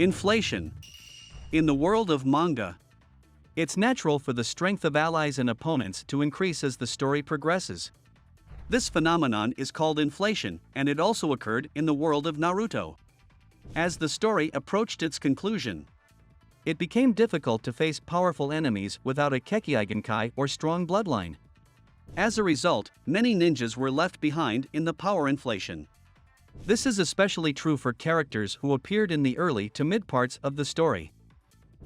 Inflation. In the world of manga, it's natural for the strength of allies and opponents to increase as the story progresses. This phenomenon is called inflation, and it also occurred in the world of Naruto. As the story approached its conclusion, it became difficult to face powerful enemies without a Kekkei or strong bloodline. As a result, many ninjas were left behind in the power inflation. This is especially true for characters who appeared in the early to mid parts of the story.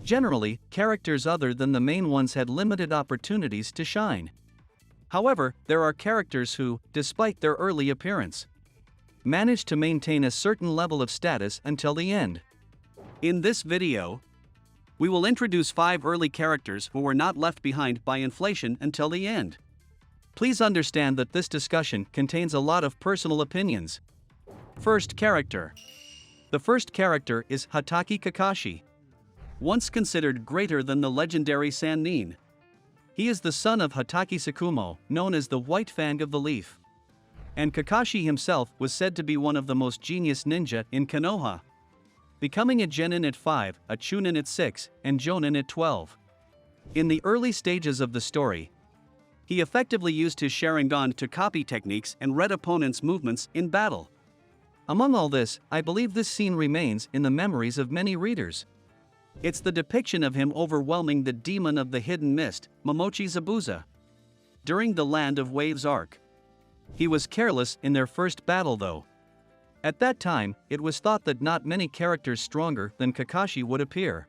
Generally, characters other than the main ones had limited opportunities to shine. However, there are characters who, despite their early appearance, managed to maintain a certain level of status until the end. In this video, we will introduce 5 early characters who were not left behind by inflation until the end. Please understand that this discussion contains a lot of personal opinions. First character. The first character is Hatake Kakashi. Once considered greater than the legendary Sannin. He is the son of Hatake Tsukumo, known as the White Fang of the Leaf. And Kakashi himself was said to be one of the most genius ninja in Konoha, becoming a Genin at 5, a Chunin at 6, and Jonin at 12. In the early stages of the story, he effectively used his Sharingan to copy techniques and read opponents' movements in battle. Among all this, I believe this scene remains in the memories of many readers. It's the depiction of him overwhelming the demon of the hidden mist, Momochi Zabuza, during the Land of Waves arc. He was careless in their first battle though. At that time, it was thought that not many characters stronger than Kakashi would appear.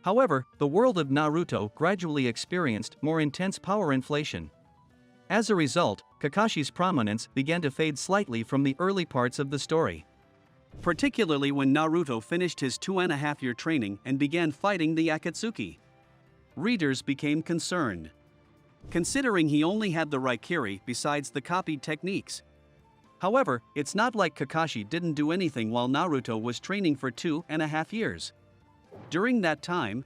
However, the world of Naruto gradually experienced more intense power inflation. As a result, Kakashi's prominence began to fade slightly from the early parts of the story. Particularly when Naruto finished his 2.5-year training and began fighting the Akatsuki. Readers became concerned, considering he only had the Raikiri besides the copied techniques. However, it's not like Kakashi didn't do anything while Naruto was training for 2.5 years. During that time,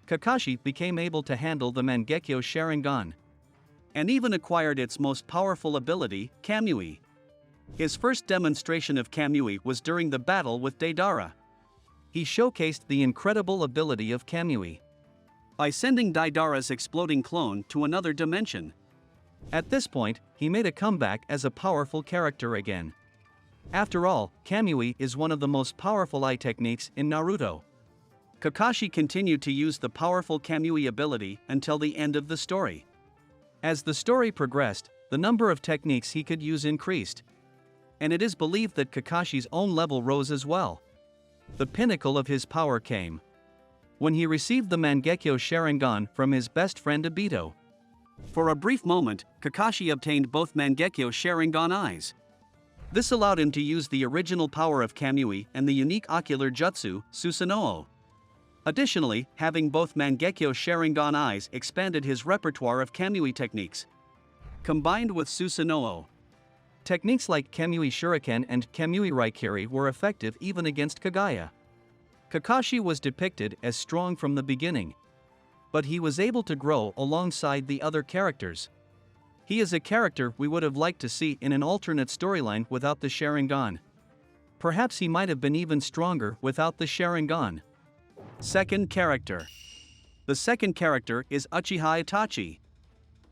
Kakashi became able to handle the Mangekyo Sharingan, and even acquired its most powerful ability, Kamui. His first demonstration of Kamui was during the battle with Deidara. He showcased the incredible ability of Kamui by sending Deidara's exploding clone to another dimension. At this point, he made a comeback as a powerful character again. After all, Kamui is one of the most powerful eye techniques in Naruto. Kakashi continued to use the powerful Kamui ability until the end of the story. As the story progressed, the number of techniques he could use increased. And it is believed that Kakashi's own level rose as well. The pinnacle of his power came when he received the Mangekyo Sharingan from his best friend Obito. For a brief moment, Kakashi obtained both Mangekyo Sharingan eyes. This allowed him to use the original power of Kamui and the unique ocular jutsu, Susanoo. Additionally, having both Mangekyo Sharingan eyes expanded his repertoire of Kamui techniques. Combined with Susanoo, techniques like Kamui Shuriken and Kamui Raikiri were effective even against Kagaya. Kakashi was depicted as strong from the beginning, but he was able to grow alongside the other characters. He is a character we would have liked to see in an alternate storyline without the Sharingan. Perhaps he might have been even stronger without the Sharingan. Second character. The second character is Uchiha Itachi,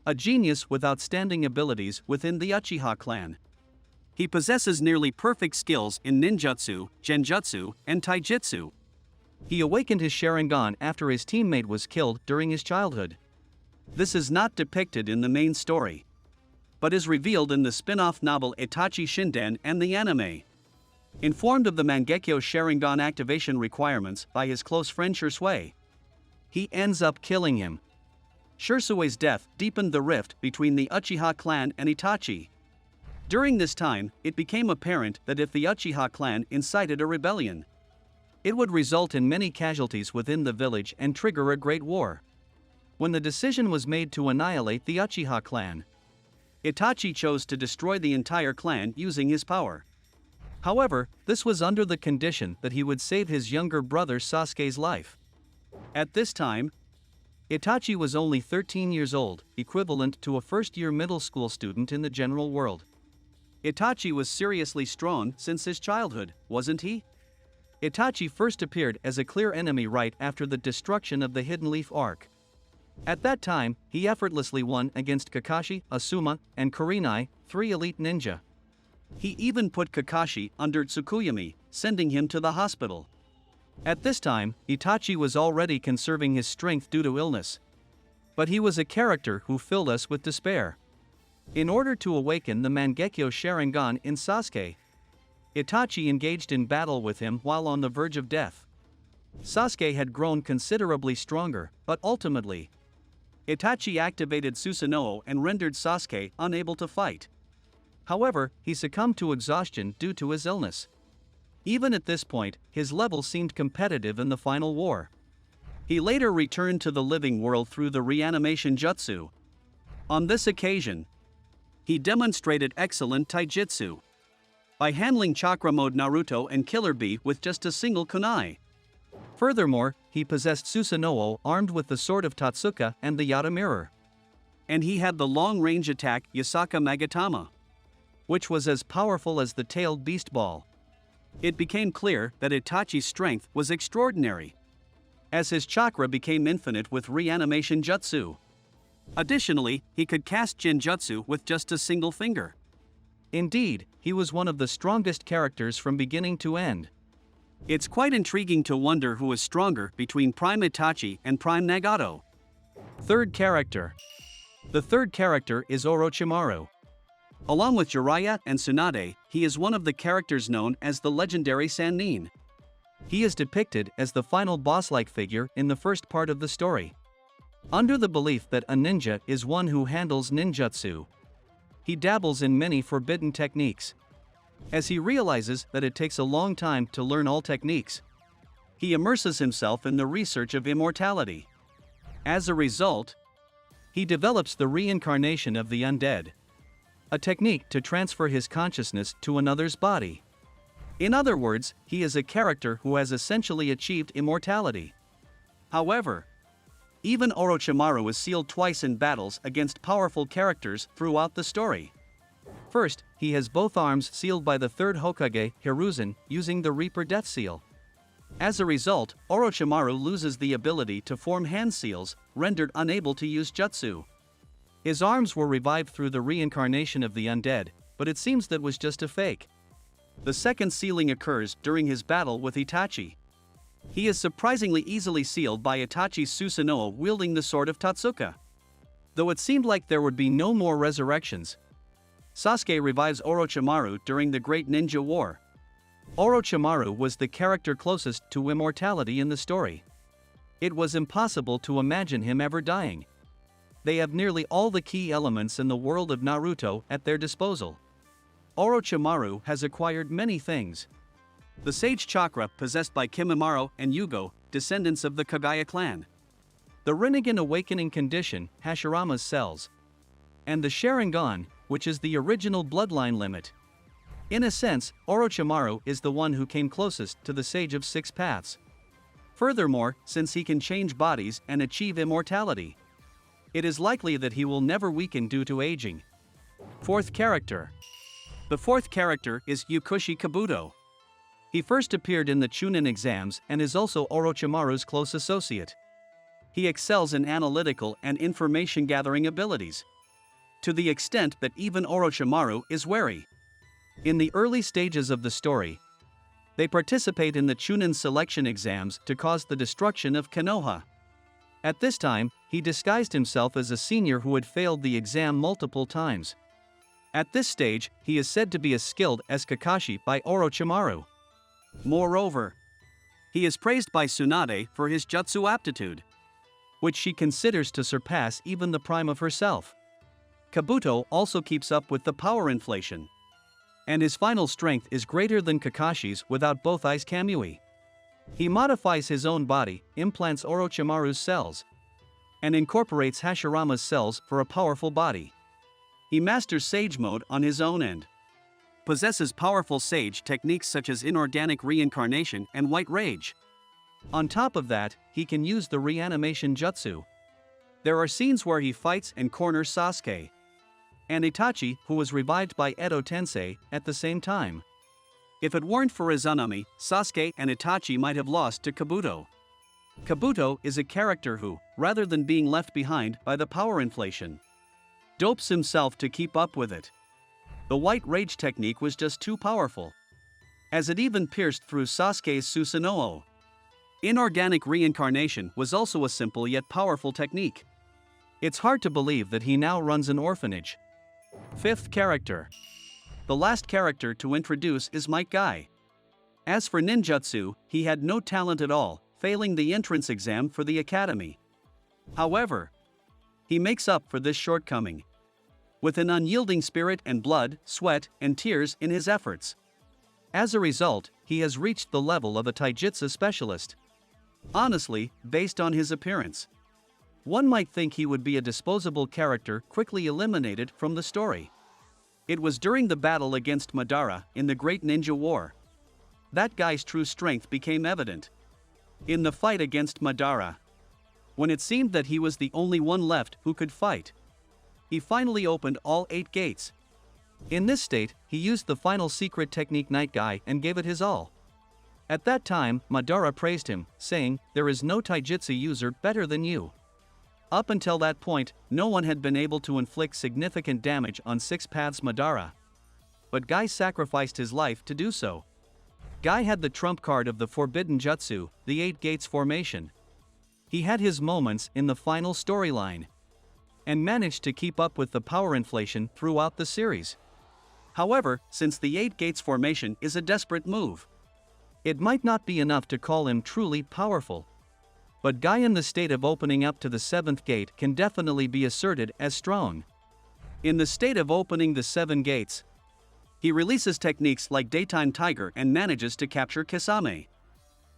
a genius with outstanding abilities within the Uchiha clan. He possesses nearly perfect skills in ninjutsu, genjutsu, and taijutsu. He awakened his Sharingan after his teammate was killed during his childhood. This is not depicted in the main story, but is revealed in the spin-off novel Itachi Shinden and the anime. Informed of the Mangekyo Sharingan activation requirements by his close friend Shisui, he ends up killing him. Shisui's death deepened the rift between the Uchiha clan and Itachi. During this time, it became apparent that if the Uchiha clan incited a rebellion, it would result in many casualties within the village and trigger a great war. When the decision was made to annihilate the Uchiha clan, Itachi chose to destroy the entire clan using his power. However, this was under the condition that he would save his younger brother Sasuke's life. At this time, Itachi was only 13 years old, equivalent to a first-year middle school student in the general world. Itachi was seriously strong since his childhood, wasn't he? Itachi first appeared as a clear enemy right after the destruction of the Hidden Leaf arc. At that time, he effortlessly won against Kakashi, Asuma, and Kurenai, 3 elite ninja. He even put Kakashi under Tsukuyomi, sending him to the hospital. At this time, Itachi was already conserving his strength due to illness. But he was a character who filled us with despair. In order to awaken the Mangekyo Sharingan in Sasuke, Itachi engaged in battle with him while on the verge of death. Sasuke had grown considerably stronger, but ultimately, Itachi activated Susanoo and rendered Sasuke unable to fight. However, he succumbed to exhaustion due to his illness. Even at this point, his level seemed competitive in the final war. He later returned to the living world through the reanimation jutsu. On this occasion, he demonstrated excellent taijutsu by handling chakra mode Naruto and Killer Bee with just a single kunai. Furthermore, he possessed Susanoo armed with the sword of Tatsuka and the Yata mirror. And he had the long-range attack Yasaka Magatama, which was as powerful as the tailed beast ball. It became clear that Itachi's strength was extraordinary, as his chakra became infinite with reanimation jutsu. Additionally, he could cast Jinjutsu with just a single finger. Indeed, he was one of the strongest characters from beginning to end. It's quite intriguing to wonder who is stronger between Prime Itachi and Prime Nagato. Third character. The third character is Orochimaru. Along with Jiraiya and Tsunade, he is one of the characters known as the legendary Sannin. He is depicted as the final boss-like figure in the first part of the story. Under the belief that a ninja is one who handles ninjutsu, he dabbles in many forbidden techniques. As he realizes that it takes a long time to learn all techniques, he immerses himself in the research of immortality. As a result, he develops the reincarnation of the undead, a technique to transfer his consciousness to another's body. In other words, he is a character who has essentially achieved immortality. However, even Orochimaru is sealed twice in battles against powerful characters throughout the story. First, he has both arms sealed by the third Hokage, Hiruzen, using the Reaper Death Seal. As a result, Orochimaru loses the ability to form hand seals, rendered unable to use jutsu. His arms were revived through the reincarnation of the undead, but it seems that was just a fake. The second sealing occurs during his battle with Itachi. He is surprisingly easily sealed by Itachi's Susanoo wielding the sword of Tatsuka. Though it seemed like there would be no more resurrections, Sasuke revives Orochimaru during the Great Ninja War. Orochimaru was the character closest to immortality in the story. It was impossible to imagine him ever dying. They have nearly all the key elements in the world of Naruto at their disposal. Orochimaru has acquired many things. The Sage Chakra possessed by Kimimaro and Yugo, descendants of the Kagaya clan. The Rinnegan Awakening condition, Hashirama's cells. And the Sharingan, which is the original bloodline limit. In a sense, Orochimaru is the one who came closest to the Sage of Six Paths. Furthermore, since he can change bodies and achieve immortality, it is likely that he will never weaken due to aging. Fourth character. The fourth character is Yukushi Kabuto. He first appeared in the Chunin exams and is also Orochimaru's close associate. He excels in analytical and information gathering abilities, to the extent that even Orochimaru is wary. In the early stages of the story, they participate in the Chunin selection exams to cause the destruction of Konoha. At this time, he disguised himself as a senior who had failed the exam multiple times. At this stage, he is said to be as skilled as Kakashi by Orochimaru. Moreover, he is praised by Tsunade for his jutsu aptitude, which she considers to surpass even the prime of herself. Kabuto also keeps up with the power inflation, and his final strength is greater than Kakashi's without both eyes Kamui. He modifies his own body, implants Orochimaru's cells, and incorporates Hashirama's cells for a powerful body. He masters Sage Mode on his own end, possesses powerful Sage techniques such as Inorganic Reincarnation and White Rage. On top of that, he can use the Reanimation Jutsu. There are scenes where he fights and corners Sasuke and Itachi, who was revived by Edo Tensei, at the same time. If it weren't for Izanami, Sasuke and Itachi might have lost to Kabuto. Kabuto is a character who, rather than being left behind by the power inflation, dopes himself to keep up with it. The White Rage technique was just too powerful, as it even pierced through Sasuke's Susanoo. Inorganic reincarnation was also a simple yet powerful technique. It's hard to believe that he now runs an orphanage. Fifth character. The last character to introduce is Might Guy. As for ninjutsu, he had no talent at all, failing the entrance exam for the academy. However, he makes up for this shortcoming with an unyielding spirit and blood, sweat, and tears in his efforts. As a result, he has reached the level of a taijutsu specialist. Honestly, based on his appearance, one might think he would be a disposable character quickly eliminated from the story. It was during the battle against Madara in the Great Ninja War that guy's true strength became evident. In the fight against Madara, when it seemed that he was the only one left who could fight, he finally opened all 8 gates. In this state, he used the final secret technique Night Guy and gave it his all. At that time, Madara praised him, saying, "There is no taijutsu user better than you." Up until that point, no one had been able to inflict significant damage on Six Paths Madara. But Guy sacrificed his life to do so. Guy had the trump card of the forbidden jutsu, the 8 gates formation. He had his moments in the final storyline and managed to keep up with the power inflation throughout the series. However, since the 8 gates formation is a desperate move, it might not be enough to call him truly powerful. But Guy in the state of opening up to the 7th gate can definitely be asserted as strong. In the state of opening the 7 gates, he releases techniques like Daytime Tiger and manages to capture Kisame.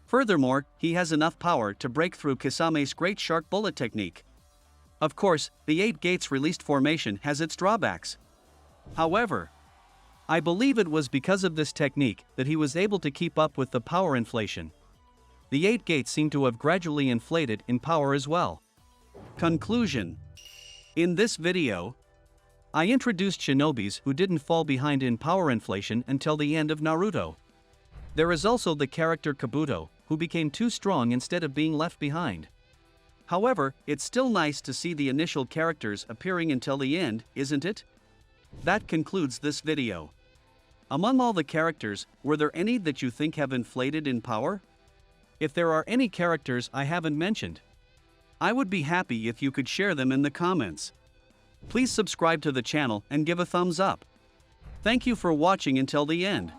Furthermore, he has enough power to break through Kisame's Great Shark Bullet technique. Of course, the 8 gates released formation has its drawbacks. However, I believe it was because of this technique that he was able to keep up with the power inflation. The 8 gates seem to have gradually inflated in power as well. Conclusion. In this video, I introduced shinobis who didn't fall behind in power inflation until the end of Naruto. There is also the character Kabuto, who became too strong instead of being left behind. However, it's still nice to see the initial characters appearing until the end, isn't it? That concludes this video. Among all the characters, were there any that you think have inflated in power? If there are any characters I haven't mentioned, I would be happy if you could share them in the comments. Please subscribe to the channel and give a thumbs up. Thank you for watching until the end.